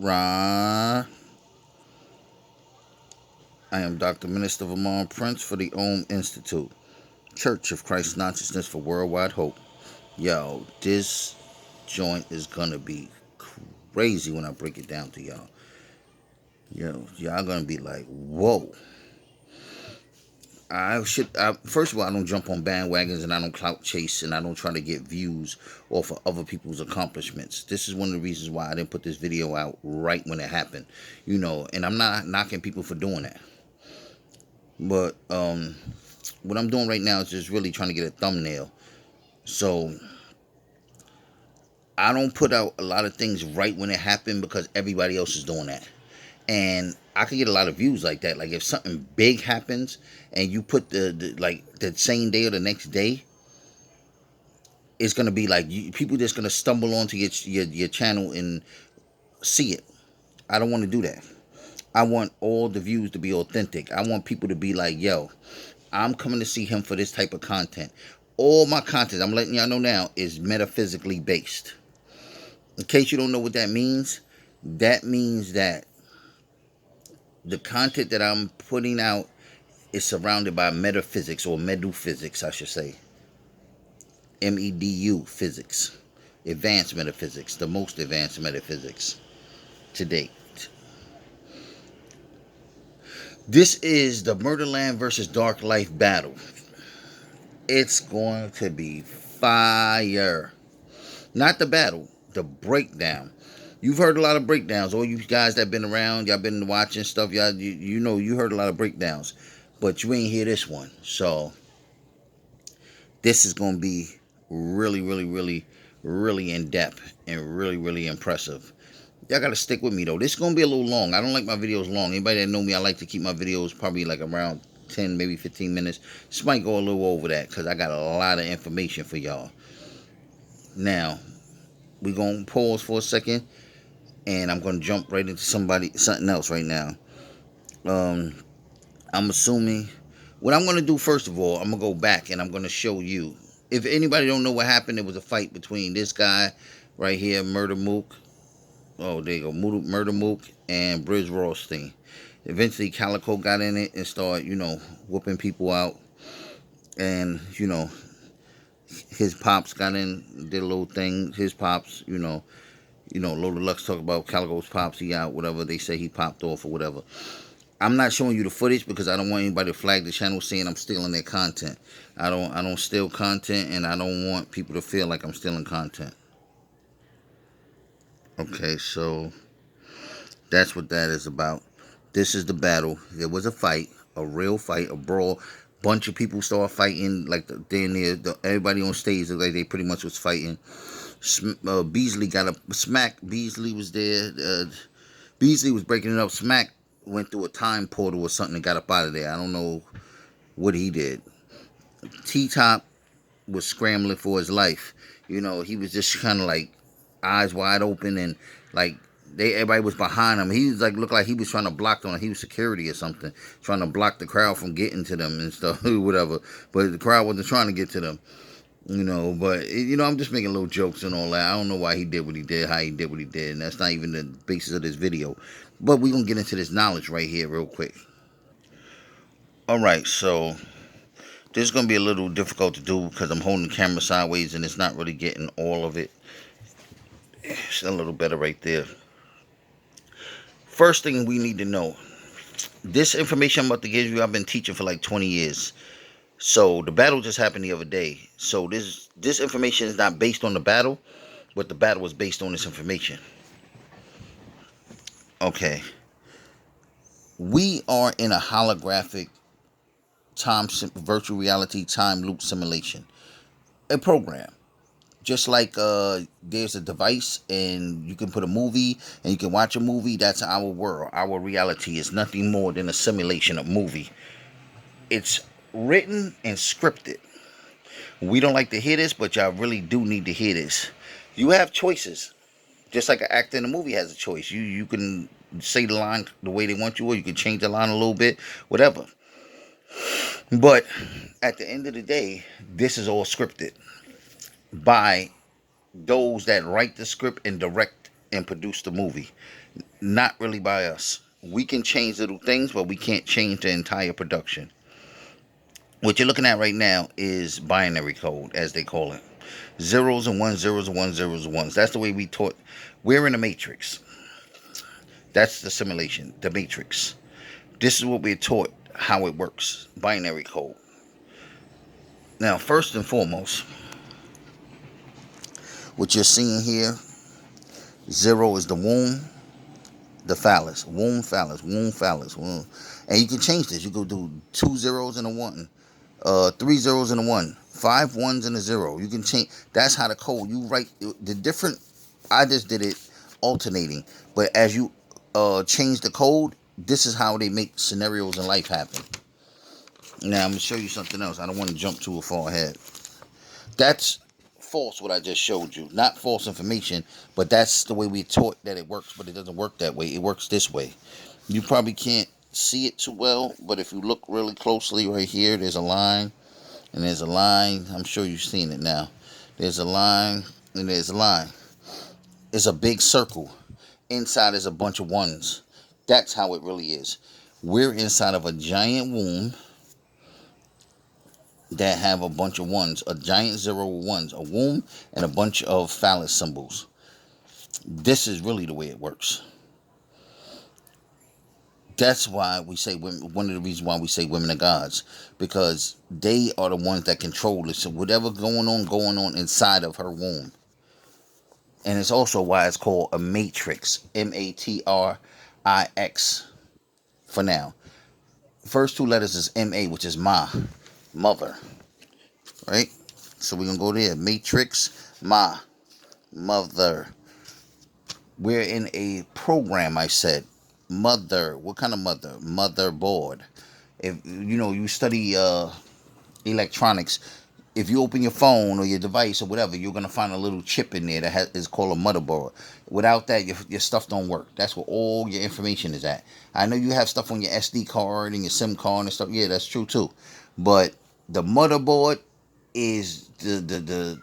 Ra. I am Dr. Minister Vermont Prince for the Om Institute, Church of Christ Consciousness for Worldwide Hope. Yo, this joint is gonna be crazy when I break it down to y'all. Yo, y'all gonna be like, whoa. First of all, I don't jump on bandwagons and I don't clout chase and I don't try to get views off of other people's accomplishments. This is one of the reasons why I didn't put this video out right when it happened. And I'm not knocking people for doing that. But what I'm doing right now is just really trying to get a thumbnail. So I don't put out a lot of things right when it happened because everybody else is doing that. And I could get a lot of views like that. Like if something big happens and you put the same day or the next day, it's gonna be like people just gonna stumble onto your channel and see it. I don't want to do that. I want all the views to be authentic. I want people to be like, yo, I'm coming to see him for this type of content. All my content, I'm letting y'all know now, is metaphysically based. In case you don't know what that means that the content that I'm putting out is surrounded by metaphysics, or meduphysics, I should say. MEDU physics. Advanced metaphysics. The most advanced metaphysics to date. This is the Murderland versus Dark Life battle. It's going to be fire. Not the battle, the breakdown. You've heard a lot of breakdowns. All you guys that been around, y'all been watching stuff, y'all, you know, you heard a lot of breakdowns. But you ain't hear this one. So, this is going to be really, really, really, really in-depth and really, really impressive. Y'all got to stick with me, though. This is going to be a little long. I don't like my videos long. Anybody that know me, I like to keep my videos probably like around 10, maybe 15 minutes. This might go a little over that because I got a lot of information for y'all. Now, we're going to pause for a second. And I'm going to jump right into something else right now. I'm assuming... What I'm going to do, first of all, I'm going to go back and I'm going to show you. If anybody don't know what happened, it was a fight between this guy right here, Murda Mook. Oh, there you go. Murda Mook and Brizz Rawsteen. Eventually, Calico got in it and started, whooping people out. And, his pops got in, did a little thing. His pops, Lola Lux talk about Calico's pops, he out, whatever. They say he popped off or whatever. I'm not showing you the footage because I don't want anybody to flag the channel saying I'm stealing their content. I don't steal content, and I don't want people to feel like I'm stealing content. Okay, so that's what that is about. This is the battle. There was a fight, a real fight, a brawl. Bunch of people started fighting, like everybody on stage looked like they pretty much was fighting. Beasley got a smack. Beasley was there. Beasley was breaking it up. Smack went through a time portal or something and got up out of there. I don't know what he did. T-Top was scrambling for his life. He was just kind of like eyes wide open and like everybody was behind him. He was like looked like he was trying to block them. He was security or something, trying to block the crowd from getting to them and stuff, whatever. But the crowd wasn't trying to get to them. But I'm just making little jokes and all that. I don't know why he did what he did, how he did what he did, and that's not even the basis of this video. But we're going to get into this knowledge right here real quick. Alright, so this is going to be a little difficult to do because I'm holding the camera sideways and it's not really getting all of it. It's a little better right there. First thing we need to know. This information I'm about to give you, I've been teaching for like 20 years. So the battle just happened the other day. So this information is not based on the battle, but the battle was based on this information. Okay. We are in a holographic virtual reality time loop simulation. A program. Just like there's a device and you can put a movie and you can watch a movie, that's our world. Our reality is nothing more than a simulation of movie. It's written and scripted. We don't like to hear this, but y'all really do need to hear this. You have choices. Just like an actor in a movie has a choice. You can say the line the way they want you, or you can change the line a little bit, whatever. But at the end of the day, this is all scripted by those that write the script and direct and produce the movie. Not really by us. We can change little things, but we can't change the entire production. What you're looking at right now is binary code, as they call it. Zeros and ones, zeros and ones, zeros and ones. That's the way we taught. We're in a matrix. That's the simulation, the matrix. This is what we're taught how it works. Binary code. Now, first and foremost, what you're seeing here, zero is the womb, the phallus, womb, phallus, womb, phallus, womb. And you can change this. You go do 2 zeros and a 1, 3 zeros and a 1, 5 ones and a 0. You can change. That's how the code. You write the different. I just did it alternating, but as you change the code, this is how they make scenarios in life happen. Now I'm gonna show you something else. I don't want to jump too far ahead. That's false what I just showed you. Not false information, but that's the way we taught that it works, but it doesn't work that way. It works this way. You probably can't see it too well, but if you look really closely right here, there's a line, and there's a line. I'm sure you've seen it now. There's a line, and there's a line. It's a big circle. Inside is a bunch of ones. That's how it really is. We're inside of a giant womb that have a bunch of ones, a giant 0 ones, a womb, and a bunch of phallus symbols. This is really the way it works. That's why we say women, one of the reasons why we say women are gods, because they are the ones that control it. So whatever going on inside of her womb. And it's also why it's called a matrix, Matrix for now. First 2 letters is Ma, which is ma, mother, right? So we're going to go there, matrix, ma, mother. We're in a program, I said. Mother, what kind of mother? Motherboard. If you study electronics, if you open your phone or your device or whatever, you're going to find a little chip in there that is called a motherboard. Without that, your stuff don't work. That's where all your information is at. I know you have stuff on your SD card and your SIM card and stuff. Yeah, that's true too. But the motherboard is the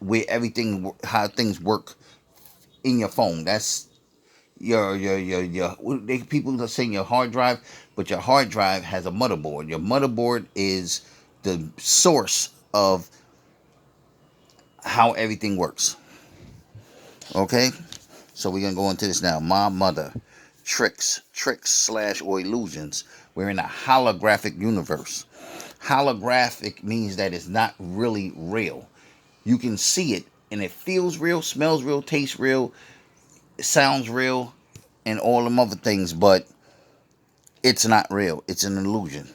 where everything, how things work in your phone. That's your people are saying your hard drive, but your hard drive has a motherboard. Your motherboard is the source of how everything works. Okay, so we're gonna go into this now. My mother, tricks / or illusions. We're in a holographic universe. Holographic means that it's not really real. You can see it and it feels real, smells real, tastes real, it sounds real, and all them other things, but it's not real. It's an illusion.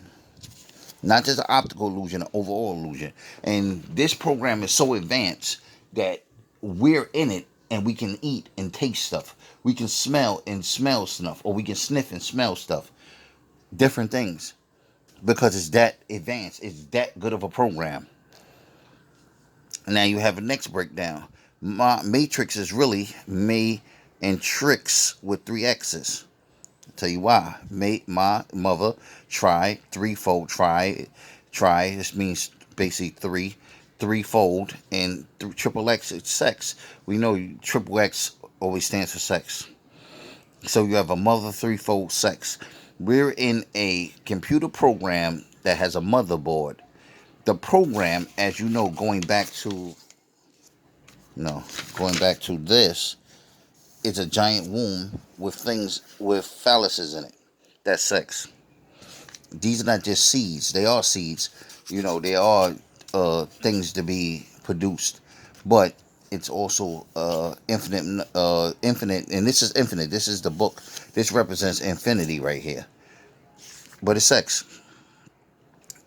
Not just an optical illusion, an overall illusion. And this program is so advanced that we're in it and we can eat and taste stuff. We can smell and smell stuff, or we can sniff and smell stuff. Different things. Because it's that advanced. It's that good of a program. Now you have a next breakdown. Matrix is really May and tricks with 3 X's. I'll tell you why. My mother, try, threefold, try. This means basically threefold, and triple X is sex. We know triple X always stands for sex. So you have a mother, threefold, sex. We're in a computer program that has a motherboard. The program, as you know, going back to this, it's a giant womb with things with phalluses in it. That's sex. These are not just seeds. They are seeds. They are things to be produced. But it's also infinite, and this is infinite. This is the book. This represents infinity right here. But it's sex.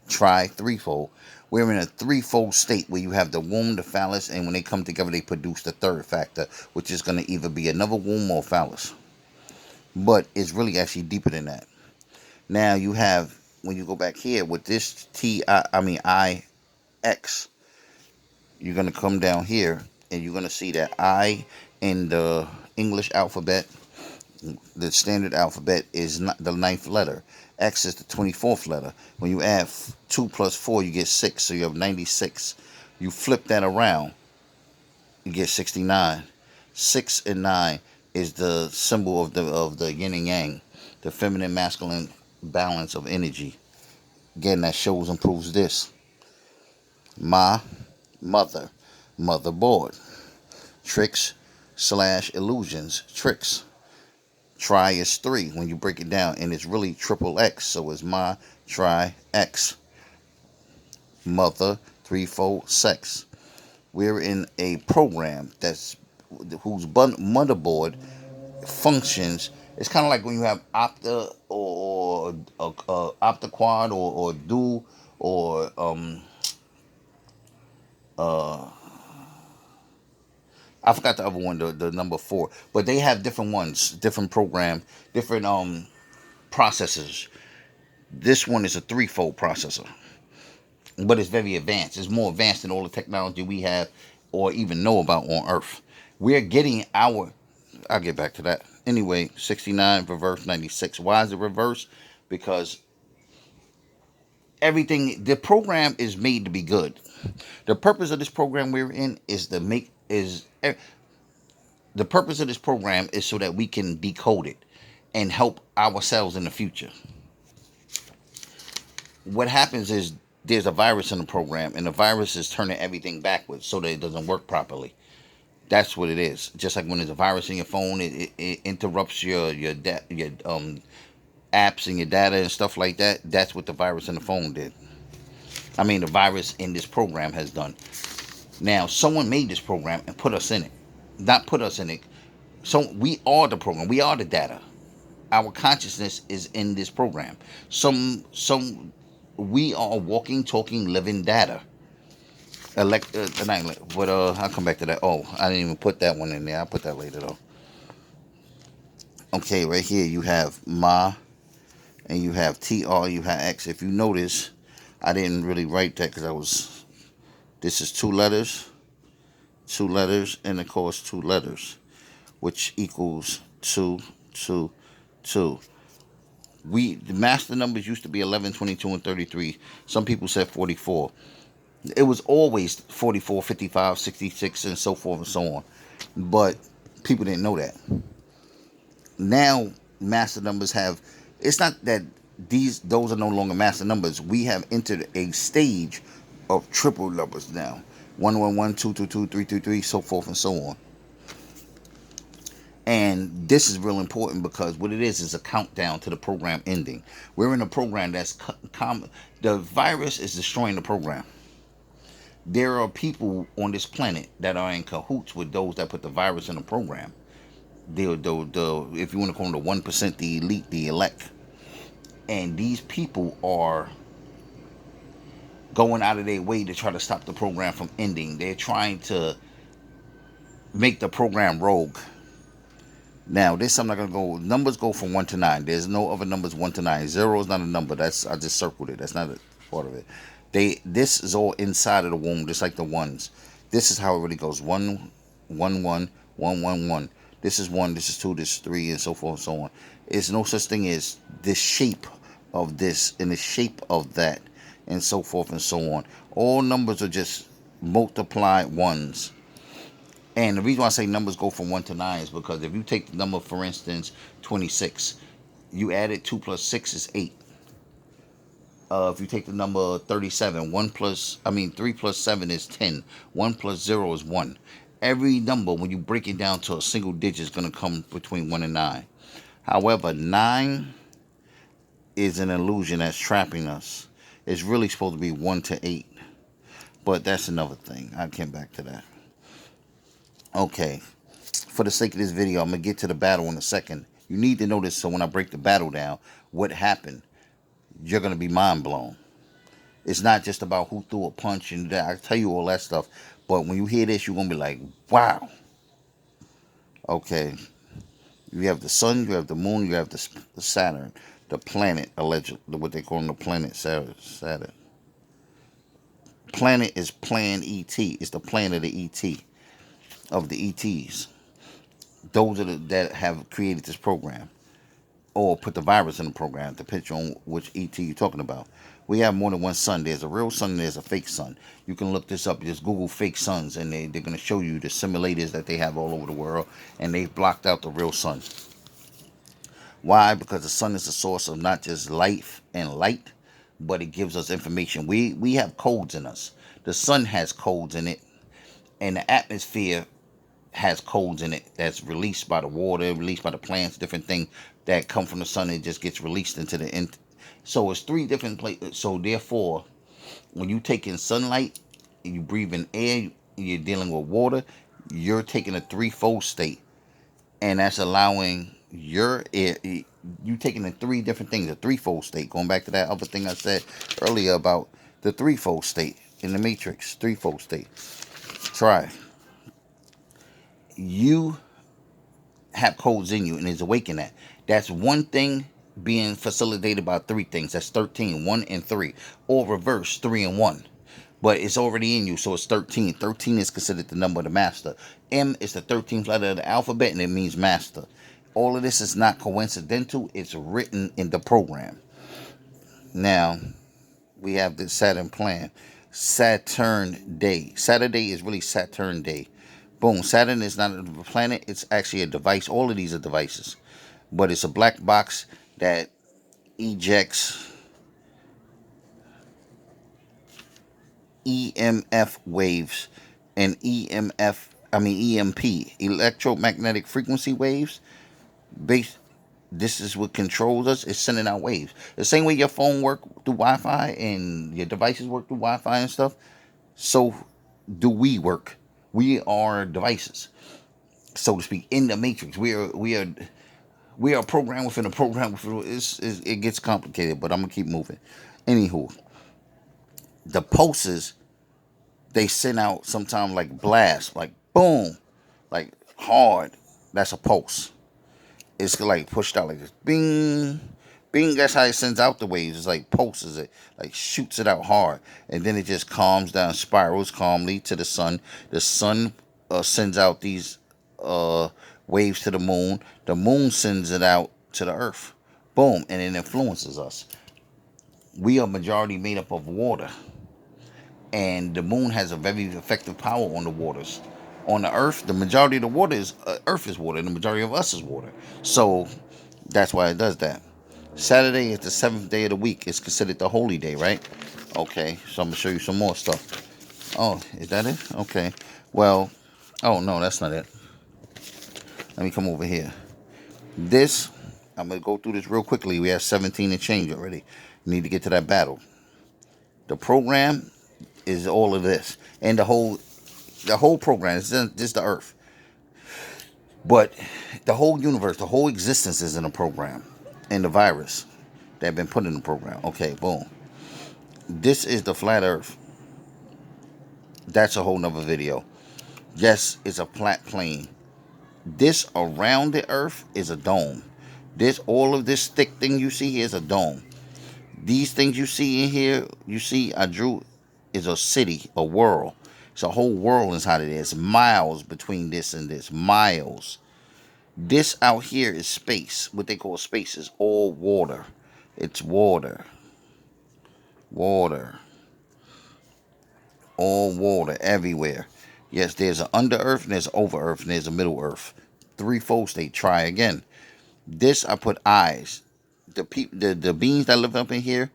Try threefold. We're in a threefold state where you have the womb, the phallus, and when they come together, they produce the third factor, which is going to either be another womb or phallus. But it's really actually deeper than that. Now you have, when you go back here with this IX, you're going to come down here and you're going to see that I in the English alphabet, the standard alphabet, is not the 9th letter. X is the 24th letter. When you add 2 plus 4, you get 6. So you have 96. You flip that around, you get 69. 6 and 9. is the symbol of the yin and yang, the feminine masculine balance of energy. Again, that shows and proves this. Ma, mother, motherboard. Tricks slash illusions, tricks. Tri is 3 when you break it down, and it's really triple X, so it's ma, tri, X. Mother, threefold, sex. We're in a program whose motherboard functions. It's kind of like when you have Opta or Opta Quad or Dual or I forgot the other one, the number 4, but they have different ones, different program, different processors. This one is a threefold processor, but it's very advanced. It's more advanced than all the technology we have or even know about on Earth. We're getting our. I'll get back to that. Anyway, 69 reverse 96. Why is it reverse? Because everything, the program is made to be good. The purpose of this program we're in is to make is the purpose of this program is so that we can decode it and help ourselves in the future. What happens is there's a virus in the program, and the virus is turning everything backwards so that it doesn't work properly. That's what it is. Just like when there's a virus in your phone, it interrupts your apps and your data and stuff like that. That's what the virus in the phone did. I mean, the virus in this program has done. Now, someone made this program and put us in it. Not put us in it. So we are the program. We are the data. Our consciousness is in this program. We are walking, talking, living data. But I'll come back to that. Oh, I didn't even put that one in there. I'll put that later though. Okay, right here you have ma, and you have tr, you have x. If you notice, I didn't really write that because this is 2 letters, and of course 2 letters, which equals 2, 2, 2. The master numbers used to be 11, 22, and 33. Some people said 44. It was always 44, 55, 66, and so forth and so on. But people didn't know that. Now, master numbers have... It's not that those are no longer master numbers. We have entered a stage of triple numbers now. 111, 222, 333, so forth and so on. And this is real important because what it is a countdown to the program ending. We're in a program that's the virus is destroying the program. There are people on this planet that are in cahoots with those that put the virus in the program. If you want to call them the 1%, the elite, the elect. And these people are going out of their way to try to stop the program from ending. They're trying to make the program rogue. Now, this I'm not going to go... Numbers go from 1 to 9. There's no other numbers 1 to 9. 0 is not a number. I just circled it. That's not a part of it. This is all inside of the womb, just like the ones. This is how it really goes. 1, 1, 1, 1, 1, 1. This is 1, this is 2, this is 3, and so forth and so on. There's no such thing as the shape of this and the shape of that, and so forth and so on. All numbers are just multiplied ones. And the reason why I say numbers go from 1 to 9 is because if you take the number, for instance, 26, you add it, 2 plus 6 is 8. If you take the number 37, 3 plus 7 is 10. 1 plus 0 is 1. Every number, when you break it down to a single digit, is going to come between 1 and 9. However, 9 is an illusion that's trapping us. It's really supposed to be 1 to 8. But that's another thing. I'll come back to that. Okay, for the sake of this video, I'm going to get to the battle in a second. You need to know this so when I break the battle down, what happened, you're going to be mind blown. It's not just about who threw a punch and that. I tell you all that stuff. But when you hear this, you're going to be like, wow. Okay, you have the sun, you have the moon, you have the Saturn, the planet, allegedly, what they call the planet Saturn. Planet is Plan ET. It's the planet of the ET. Of the ETs. Those are that have created this program or put the virus in the program, to picture on which ET you're talking about. We have more than one sun. There's a real sun and there's a fake sun. You can look this up. Just Google fake suns, and they're going to show you the simulators that they have all over the world, and they've blocked out the real sun. Why? Because the sun is the source of not just life and light, but it gives us information. We have codes in us. The sun has codes in it, and the atmosphere has codes in it that's released by the water, released by the plants, different things that come from the sun. It just gets released into the. So it's three different places. So therefore, when you take in sunlight, and you breathe in air, you're dealing with water, you're taking a threefold state, and that's allowing your air. You taking in three different things, a threefold state. Going back to that other thing I said earlier about the threefold state in the Matrix, threefold state. Try. You have codes in you, and it's awakened that. That's one thing being facilitated by three things. That's 13, 1 and 3, or reverse 3 and 1. But it's already in you, so it's 13. 13 is considered the number of the master. M is the 13th letter of the alphabet, and it means master. All of this is not coincidental. It's written in the program. Now, we have the Saturn plan. Saturn Day. Saturday is really Saturn Day. Boom. Saturn is not a planet. It's actually a device. All of these are devices. But it's a black box that ejects EMF waves and EMP, electromagnetic frequency waves. This is what controls us. It's sending out waves. The same way your phone works through Wi-Fi and your devices work through Wi-Fi and stuff, so do we work. We are devices, so to speak, in the matrix. We are programmed within a program. It gets complicated, but I'm gonna keep moving. Anywho, the pulses they send out sometimes like blast, like boom, like hard. That's a pulse. It's like pushed out like this, bing, bing. That's how it sends out the waves. It's like pulses it, like shoots it out hard, and then it just calms down, spirals calmly to the sun. The sun sends out these waves to the moon. The moon sends it out to the earth. Boom, and it influences us. We are majority made up of water, and the moon has a very effective power on the waters. On the earth, the majority of the water is earth is water, and the majority of us is water. So that's why it does that. Saturday is the 7th day of the week. It's considered the holy day, right? Okay, so I'm gonna show you some more stuff. Oh, is that it? Okay. Well, oh no, that's not it. Let me come over here. This, I'm gonna go through this real quickly. We have 17 and change already. We need to get to that battle. The program is all of this, and the whole program is just the earth. But the whole universe, the whole existence is in a program. And the virus that have been put in the program. Okay, boom. This is the flat earth. That's a whole nother video. Yes, it's a flat plane. This around the earth is a dome. All of this thick thing you see here is a dome. These things you see in here, I drew, is a city, a world. It's a whole world inside of it. There's miles between this and this. Miles. This out here is space. What they call space is all water. It's water. Water. All water everywhere. Yes, there's an under earth and there's over earth and there's a middle earth. Threefold state. Try again. This I put eyes. The beings that live up in here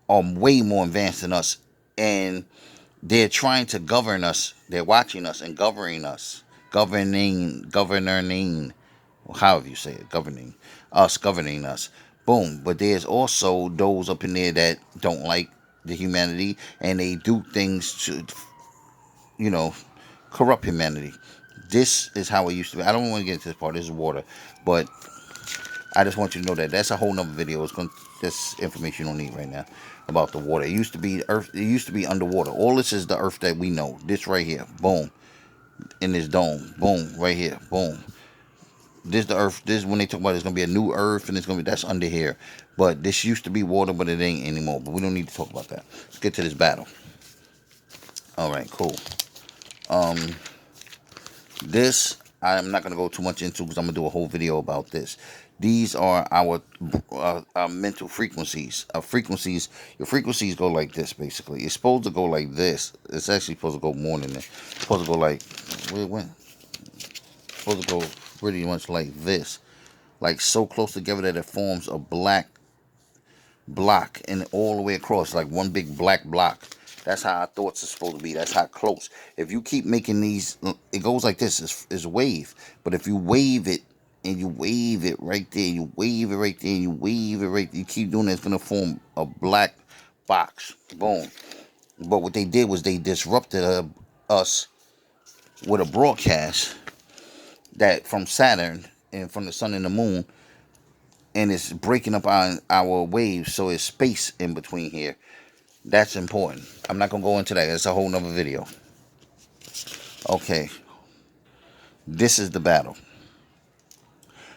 are way more advanced than us. And they're trying to govern us. They're watching us and governing us. Governing. However you say it. Governing us. Boom. But there's also those up in there that don't like the humanity. And they do things to, corrupt humanity. This is how it used to be. I don't want to get into this part. This is water. But I just want you to know that that's a whole nother video. This information you don't need right now about the water. It used to be earth. It used to be underwater. All this is the earth that we know. This right here. Boom. In this dome. Boom. Right here. Boom. This the earth. This when they talk about it's gonna be a new earth and it's gonna be that's under here. But this used to be water, but it ain't anymore. But we don't need to talk about that. Let's get to this battle. All right. Cool. This I'm not going to go too much into because I'm going to do a whole video about this. These are our mental frequencies. Your frequencies go like this, basically. It's supposed to go like this. It's actually supposed to go more than this. It's supposed to go like, where it went? It's supposed to go pretty much like this. Like so close together that it forms a black block and all the way across, like one big black block. That's how our thoughts are supposed to be. That's how close. If you keep making these, it goes like this. It's a wave. But if you wave it and you wave it right there, you wave it right there, and you wave it right there, you keep doing it, it's going to form a black box. Boom. But what they did was they disrupted us with a broadcast that from Saturn and from the sun and the moon, and it's breaking up our waves, so it's space in between here. That's important. I'm not going to go into that. It's a whole nother video. Okay. This is the battle.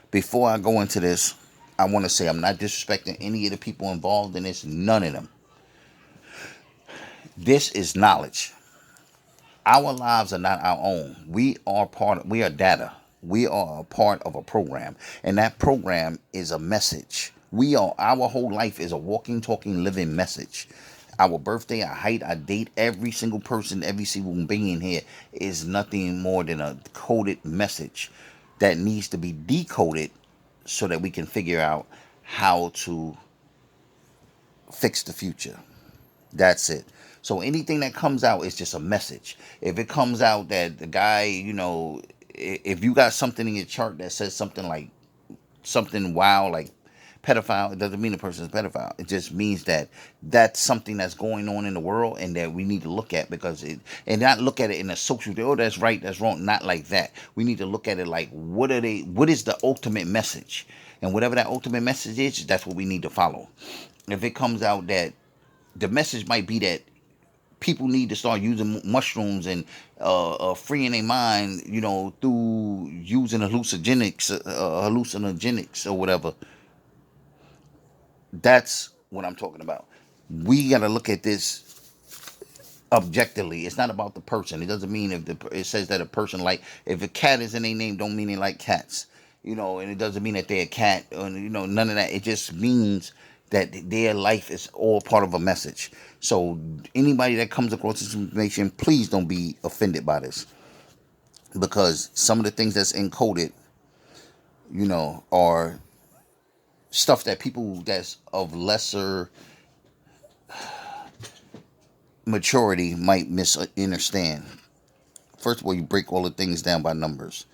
Before I go into this, I want to say I'm not disrespecting any of the people involved in this. None of them. This is knowledge. Our lives are not our own. We are data. We are a part of a program. And that program is a message. Our whole life is a walking, talking, living message. Our birthday, our height, our date, every single person, every single being here is nothing more than a coded message that needs to be decoded so that we can figure out how to fix the future. That's it. So anything that comes out is just a message. If it comes out that the guy, if you got something in your chart that says something like something wild, like pedophile, it doesn't mean the person is a pedophile. It just means that that's something that's going on in the world and that we need to look at, and not look at it in a social, oh, that's right, that's wrong. Not like that. We need to look at it like, what is the ultimate message? And whatever that ultimate message is, that's what we need to follow. If it comes out that the message might be that people need to start using mushrooms and freeing their mind, through using hallucinogenics or whatever. That's what I'm talking about. We got to look at this objectively. It's not about the person. It doesn't mean it says that a person, like, if a cat is in their name, don't mean they like cats. And it doesn't mean that they're a cat, or, none of that. It just means that their life is all part of a message. So anybody that comes across this information, please don't be offended by this. Because some of the things that's encoded, are stuff that people that's of lesser maturity might misunderstand. First of all, you break all the things down by numbers.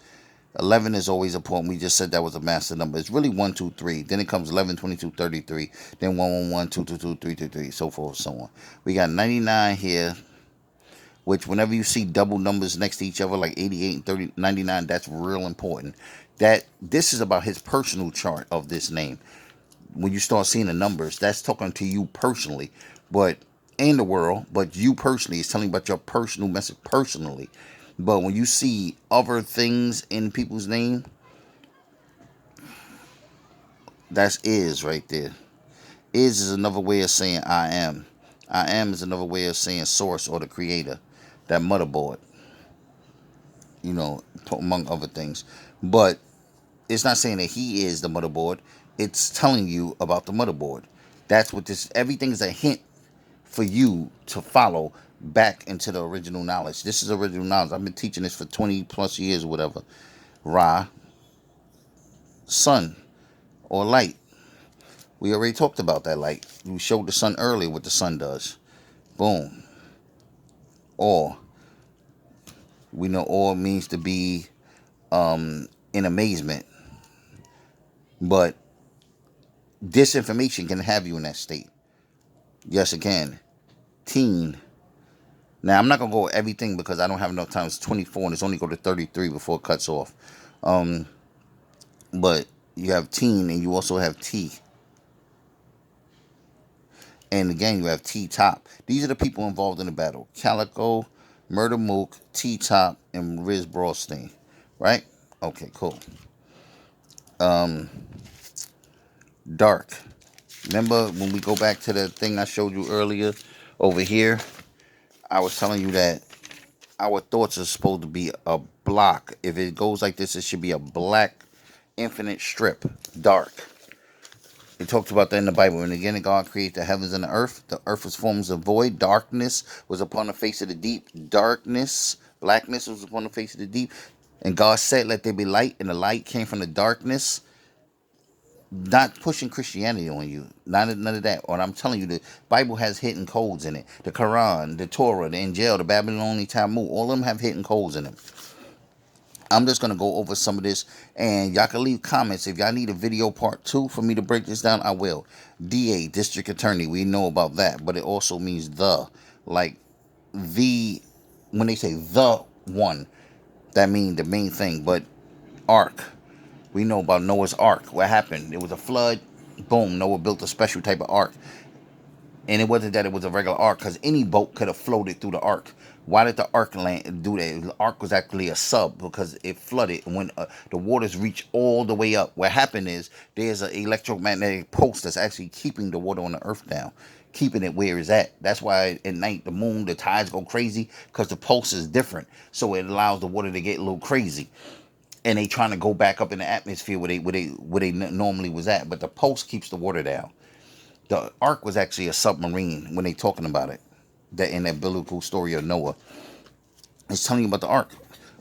11 is always important. We just said that was a master number. It's really 1, 2, 3. Then it comes 11, 22, 33. Then 1, 1, 1, 2, 2, 2, 3, 3, 3, so forth, so on. We got 99 here, which whenever you see double numbers next to each other, like 88 and 30, 99, that's real important. This is about his personal chart of this name. When you start seeing the numbers, that's talking to you personally, but in the world, but you personally, it's telling you about your personal message personally. But when you see other things in people's name, that's is right there. Is another way of saying I am. I am is another way of saying source or the creator. That motherboard. Among other things. But it's not saying that he is the motherboard. It's telling you about the motherboard. That's what everything is a hint for you to follow back into the original knowledge. This is original knowledge. I've been teaching this for 20 plus years or whatever. Ra, sun, or light. We already talked about that light. We showed the sun earlier what the sun does. Boom. Or. We know or means to be in amazement. But this information can have you in that state. Yes, it can. Teen. Now, I'm not going to go over everything because I don't have enough time. It's 24 and it's only go to 33 before it cuts off. But you have teen and you also have T. And again, you have T-Top. These are the people involved in the battle. Calico, Murda Mook, T-Top, and Brizz Rawsteen. Right? Okay, cool. Dark. Remember when we go back to the thing I showed you earlier over here? I was telling you that our thoughts are supposed to be a block. If it goes like this, it should be a black infinite strip, dark. It talks about that in the Bible. And again, God created the heavens and the earth. The earth was formed as a void. Darkness was upon the face of the deep. Darkness, blackness was upon the face of the deep. And God said, let there be light. And the light came from the darkness. Not pushing Christianity on you. None of that. What I'm telling you, the Bible has hidden codes in it. The Quran, the Torah, the Injil, the Babylonian Talmud, all of them have hidden codes in them. I'm just going to go over some of this, and y'all can leave comments. If y'all need a video part 2 for me to break this down, I will. DA, District Attorney, we know about that, but it also means the. Like, the, when they say the one, that means the main thing. But Ark, we know about Noah's Ark. What happened? It was a flood. Boom, Noah built a special type of ark. And it wasn't that it was a regular ark, because any boat could have floated through the ark. Why did the ark land do that? The ark was actually a sub, because it flooded when the waters reached all the way up. What happened is there's an electromagnetic pulse that's actually keeping the water on the earth down, keeping it where it's at. That's why at night the moon, the tides go crazy, because the pulse is different. So it allows the water to get a little crazy. And they trying to go back up in the atmosphere where they normally was at. But the pulse keeps the water down. The ark was actually a submarine when they talking about it. That in that biblical story of Noah. It's telling you about the ark.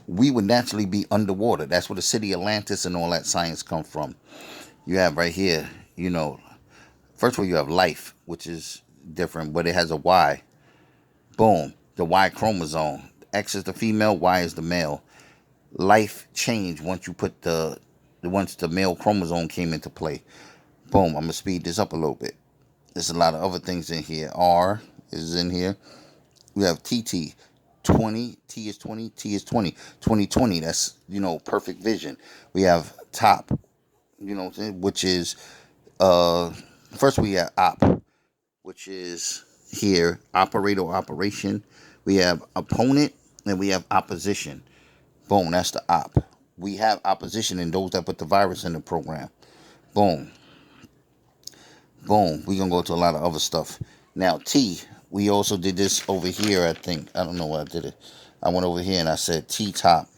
We would naturally be underwater. That's where the city Atlantis and all that science come from. You have right here, you know, first of all you have life, which is different, but it has a Y. Boom. The Y chromosome. X is the female, Y is the male. Life changed once you put once the male chromosome came into play. Boom. I'm gonna speed this up a little bit. There's a lot of other things in here. R is in here. We have TT, 20. T is 20. T is 20. 2020. That's, you know, perfect vision. We have top, you know, which is, first we have op, which is here, operator, operation. We have opponent, and we have opposition. Boom, that's the op. We have opposition in those that put the virus in the program. Boom. Boom. We're going to go to a lot of other stuff. Now, T, we also did this over here, I think. I don't know why I did it. I went over here and I said T-top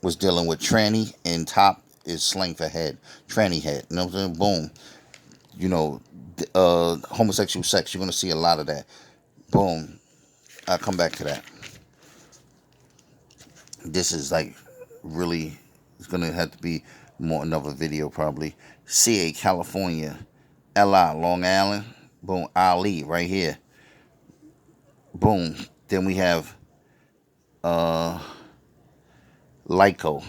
was dealing with tranny, and top is slang for head. Tranny head. You know what I'm saying? Boom. You know, homosexual sex. You're going to see a lot of that. Boom. I'll come back to that. This is like really, it's going to have to be more another video probably. CA, California. LI, Long Island. Boom, Ali, right here. Boom. Then we have LICO.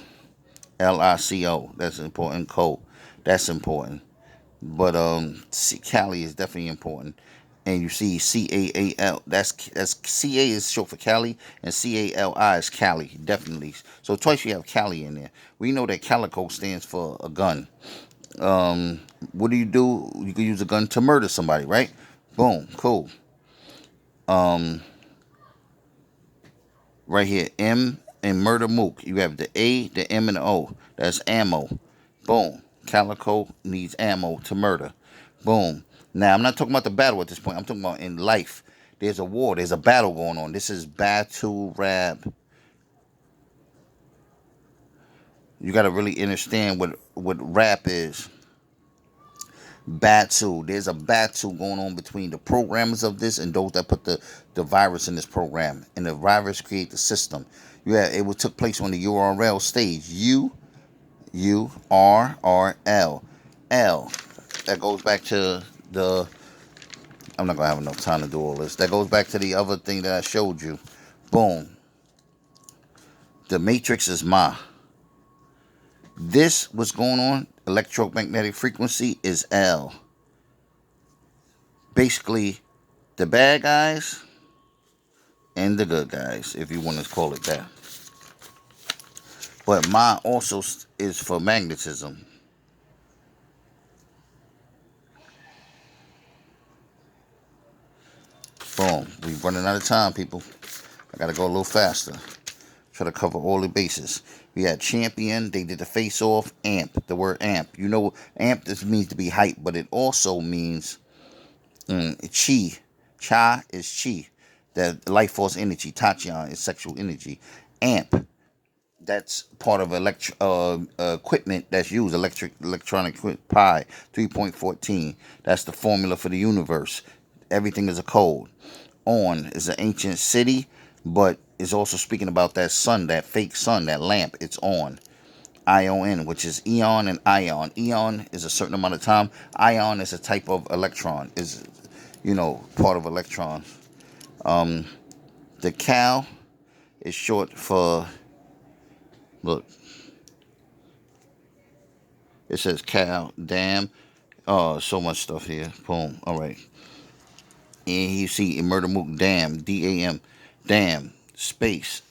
LICO. That's important. code. That's important. But Cali is definitely important. And you see CAAL. That's CA is short for Cali, and CALI is Cali, definitely. So twice you have Cali in there. We know that Calico stands for a gun. What do? You can use a gun to murder somebody, right? Boom, cool. Right here, M and Murda Mook. You have the A, the M, and the O. That's ammo. Boom. Calico needs ammo to murder. Boom. Now, I'm not talking about the battle at this point. I'm talking about in life. There's a war. There's a battle going on. This is battle rap. You got to really understand what rap is. Battle. There's a battle going on between the programmers of this and those that put the virus in this program. And the virus create the system. It took place on the URL stage. URL. L. That goes back to the... I'm not going to have enough time to do all this. That goes back to the other thing that I showed you. Boom. The matrix is Ma. This, what's going on, electromagnetic frequency, is L. Basically, the bad guys and the good guys, if you want to call it that. But Ma also is for magnetism. Boom. We're running out of time, people. I got to go a little faster. Try to cover all the bases. We had champion. They did the face-off. Amp. The word amp. You know, amp, this means to be hype, but it also means chi. Cha is chi. That life force energy. Tachyon is sexual energy. Amp. That's part of equipment that's used, electronic pi 3.14. That's the formula for the universe. Everything is a code. On is an ancient city, but is also speaking about that sun, that fake sun, that lamp. It's on. ION, which is eon and ion. Eon is a certain amount of time. Ion is a type of electron, is, part of electron. The cal is short for, look, it says cal, damn. Oh, so much stuff here. Boom. All right. And you see Murda Mook, dam, DAM, dam, space.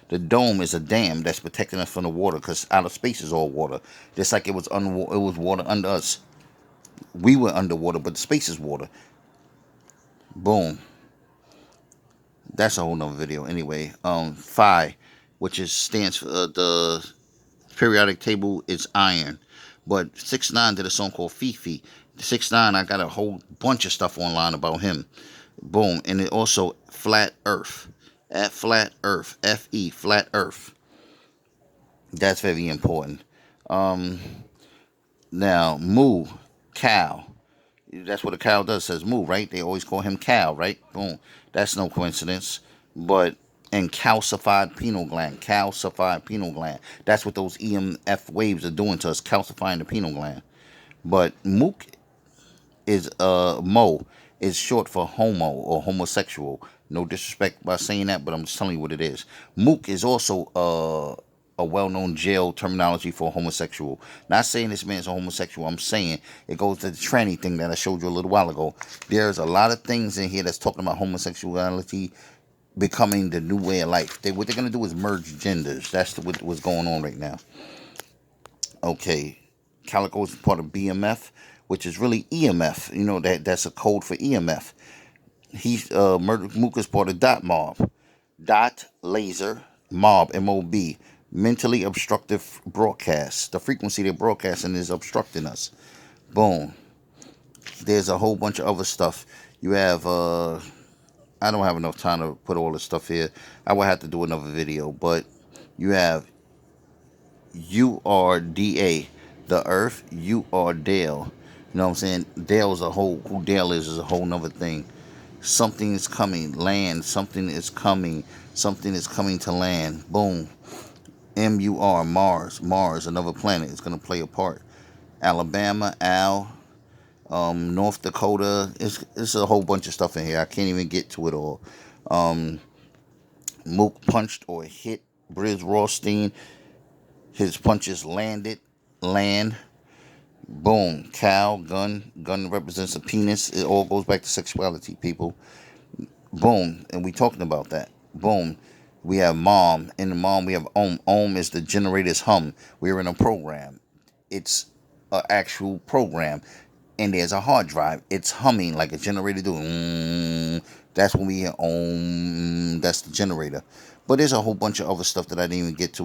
The dome is a dam that's protecting us from the water, because outer space is all water. Just like it was water under us. We were underwater, but the space is water. Boom. That's a whole nother video. Anyway, phi, which stands for the periodic table, is iron. But 6ix9ine did a song called Fifi. 6ix9ine, I got a whole bunch of stuff online about him. Boom. And it also flat earth. At flat earth. FE, flat earth. That's very important. Now, moo, cow. That's what a cow does, says moo, right? They always call him cow, right? Boom. That's no coincidence. But, and calcified pineal gland. Calcified pineal gland. That's what those EMF waves are doing to us, calcifying the pineal gland. But mook is, mo, is short for homo or homosexual. No disrespect by saying that, but I'm just telling you what it is. Mook is also a well-known jail terminology for homosexual. Not saying this man's a homosexual. I'm saying it goes to the tranny thing that I showed you a little while ago. There's a lot of things in here that's talking about homosexuality becoming the new way of life. What they're going to do is merge genders. That's what's going on right now. Okay. Calico is part of BMF, which is really EMF. That's a code for EMF. He's Murda Mook is part of dot mob. Dot laser mob, MOB. Mentally obstructive broadcast. The frequency they're broadcasting is obstructing us. Boom. There's a whole bunch of other stuff. You have I don't have enough time to put all this stuff here. I will have to do another video. But you have URDA, the earth. URDale. You know what I'm saying? Dale is who Dale is a whole nother thing. Something is coming. Land. Something is coming. Something is coming to land. Boom. MUR, Mars. Mars, another planet, is going to play a part. Alabama, North Dakota. It's a whole bunch of stuff in here. I can't even get to it all. Mook punched or hit Brizz Rawsteen. His punches land. Boom. Cow, gun. Gun represents a penis. It all goes back to sexuality, people. Boom. And we talking about that. Boom. We have mom. In the mom, we have ohm. Ohm is the generator's hum. We're in a program. It's an actual program. And there's a hard drive. It's humming like a generator doing. That's when we hear ohm. That's the generator. But there's a whole bunch of other stuff that I didn't even get to.